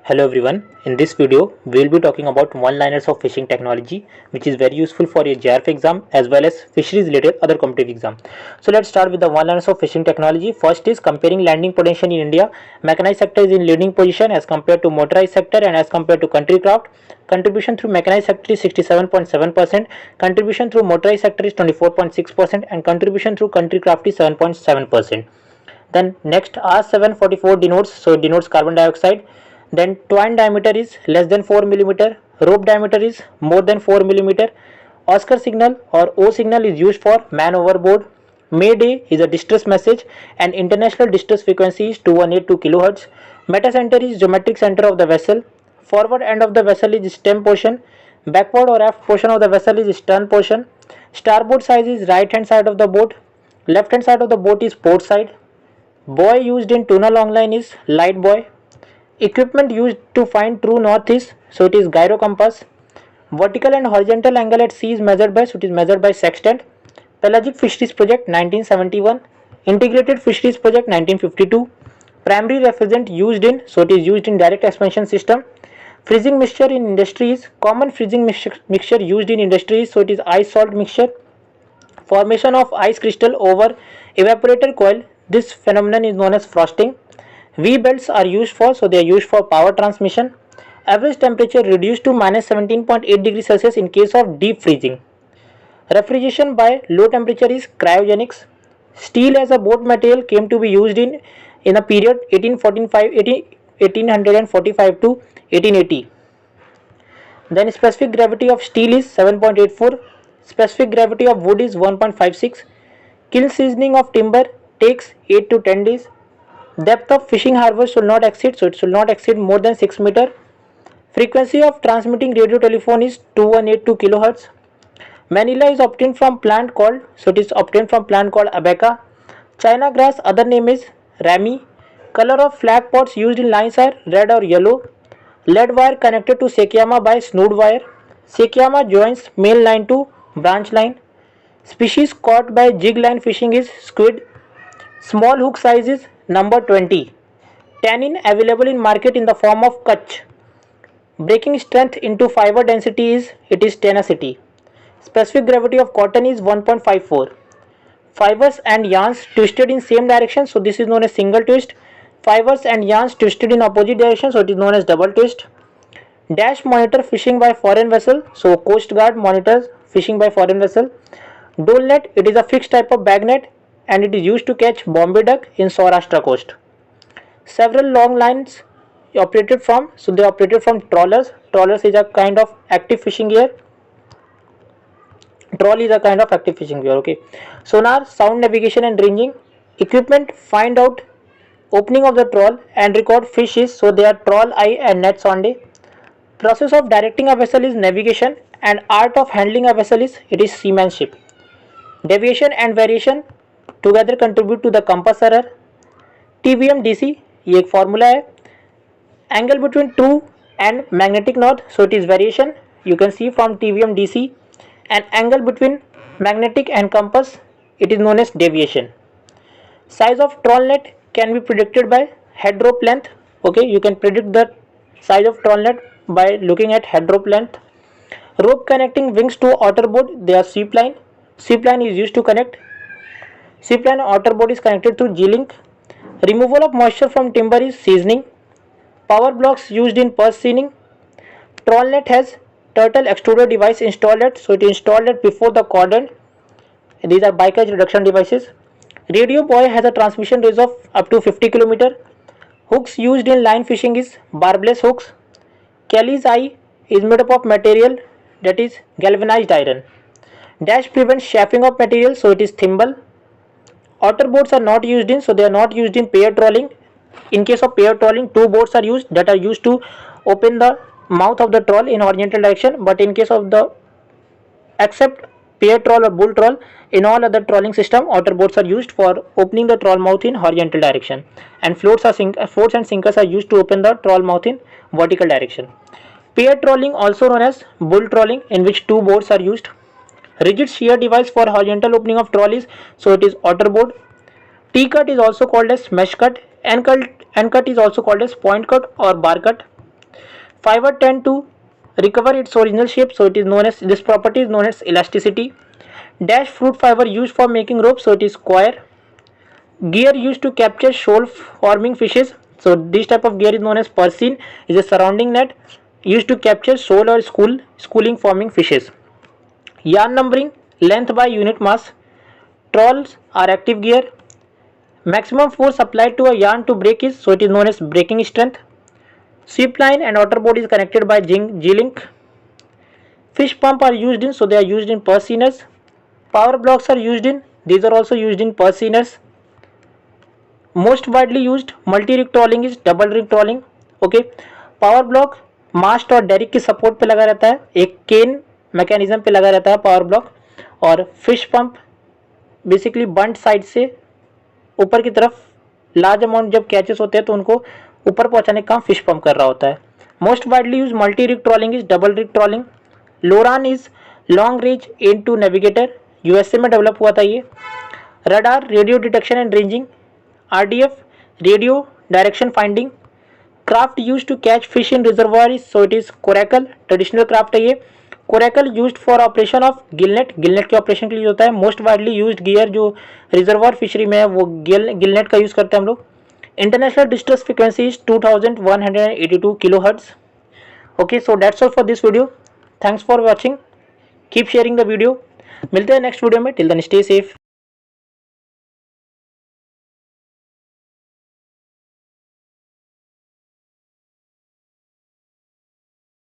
Hello everyone, in this video we will be talking about one-liners of fishing technology which is very useful for your JRF exam as well as fisheries related other competitive exam. So let's start with the one-liners of fishing technology. First is comparing landing potential in India. Mechanized sector is in leading position as compared to motorized sector and as compared to country craft. Contribution through mechanized sector is 67.7%, contribution through motorized sector is 24.6% and contribution through country craft is 7.7%. Then next R744 denotes carbon dioxide. Then twine diameter is less than 4 mm, rope diameter is more than 4 mm. Oscar signal or O signal is used for man overboard. Mayday is a distress message and international distress frequency is 2182 kHz. Meta center is geometric center of the vessel. Forward end of the vessel is stem portion. Backward or aft portion of the vessel is stern portion. Starboard side is right hand side of the boat. Left hand side of the boat is port side. Buoy used in tuna long line is light buoy. Equipment used to find true north is, so it is gyro compass. Vertical and horizontal angle at sea is measured by, so it is measured by sextant. Pelagic Fisheries Project 1971, Integrated Fisheries Project 1952. Primary refrigerant used in, so it is used in direct expansion system. Freezing mixture in industries, common freezing mixture used in industries, so it is ice salt mixture. Formation of ice crystal over evaporator coil, this phenomenon is known as frosting. V belts are used for, so they are used for power transmission. Average temperature reduced to minus 17.8 degrees Celsius in case of deep freezing. Refrigeration by low temperature is cryogenics. Steel as a boat material came to be used in a period 1845 to 1880. Then specific gravity of steel is 7.84. Specific gravity of wood is 1.56. Kiln seasoning of timber takes 8 to 10 days. Depth of fishing harbor should not exceed, so it should not exceed more than 6 meter. Frequency of transmitting radio telephone is 2182 kHz. Manila is obtained from plant called, so it is obtained from plant called abaca. China grass, other name is rami. Color of flag pots used in lines are red or yellow. Lead wire connected to Sekiyama by snood wire. Sekiyama joins main line to branch line. Species caught by jig line fishing is squid. Small hook size is number 20. Tannin available in market in the form of kutch. Breaking strength into fiber density is, it is tenacity. Specific gravity of cotton is 1.54. Fibers and yarns twisted in same direction, so this is known as single twist. Fibers and yarns twisted in opposite direction, so it is known as double twist. Dash monitor fishing by foreign vessel, so Coast Guard monitors fishing by foreign vessel. Dole net, it is a fixed type of bag net and it is used to catch Bombay duck in Saurashtra coast. Several long lines operated from, so they operated from trawlers. Trawlers is a kind of active fishing gear. Trawl is a kind of active fishing gear. Okay. Sonar, sound navigation and ranging. Equipment find out opening of the trawl and record fishes, so they are trawl eye and net sonde. Process of directing a vessel is navigation and art of handling a vessel is, it is seamanship. Deviation and variation together contribute to the compass error. TBM DC, ये एक formula है. Angle between true and magnetic north, so it is variation. You can see from TBM DC. And angle between magnetic and compass, it is known as deviation. Size of trawl net can be predicted by head rope length. Okay, you can predict the size of trawl net by looking at head rope length. Rope connecting wings to outer board, they are sweep line. Sweep line is used to connect. Sweep line outer board is connected through G-link. Removal of moisture from timber is seasoning. Power blocks used in purse seining. Trawl net has turtle extruder device installed at, so it is installed at before the cord end. These are bycatch reduction devices. Radio buoy has a transmission range of up to 50 km. Hooks used in line fishing is barbless hooks. Kelly's eye is made up of material that is galvanized iron. Dash prevents chafing of material, so it is thimble. Outer boards are not used in, so they are not used in pair trawling. In case of pair trawling, two boards are used that are used to open the mouth of the trawl in horizontal direction, but in case of the except pair trawl or bull trawl, in all other trawling system, outer boards are used for opening the trawl mouth in horizontal direction, and floats and sinkers are used to open the trawl mouth in vertical direction. Pair trawling, also known as bull trawling, in which two boards are used. Rigid shear device for horizontal opening of trolleys, so it is outer board. T-cut is also called as mesh cut. N cut is also called as point cut or bar cut. Fiber tend to recover its original shape, so it is known as, this property is known as elasticity. Dash fruit fiber used for making rope, so it is coir. Gear used to capture shoal forming fishes, so this type of gear is known as Percine, is a surrounding net used to capture shoal or schooling forming fishes. Yarn numbering, length by unit mass. Trawls are active gear. Maximum force applied to a yarn to break is, so it is known as breaking strength. Sweep line and outer board is connected by G-link. Fish pump are used in, so they are used in purse seiners. Power blocks are used in, these are also used in purse seiners. Most widely used multi-rig trawling is double rig trawling. Okay, power block mast और derrick की support पे लगा रहता है, एक केन mechanism पे लगा रहता है पावर ब्लॉक. और फिश पंप बेसिकली बंट साइड से ऊपर की तरफ लार्ज अमाउंट जब कैचेस होते हैं तो उनको ऊपर पहुंचाने का काम फिश पंप कर रहा होता है. Most widely use multi rig trawling is double rig trawling. Loran is long range an to navigator, USA में डेवलप हुआ था ये. Radar radio detection and ranging. RDF radio direction finding. Craft used to catch fish in reservoir, so it is coracle, traditional craft है ये. Coracle used for operation of gillnet, gillnet के operation के लिए होता है. मोस्ट वाइडली यूज्ड गियर जो reservoir fishery में है वो गिलनेट का यूज करते हैं हम लोग. International distress frequency is 2182 kilohertz. Okay, so that's all for this video. Thanks for watching, keep sharing the video. मिलते हैं नेक्स्ट वीडियो में. Till then stay safe.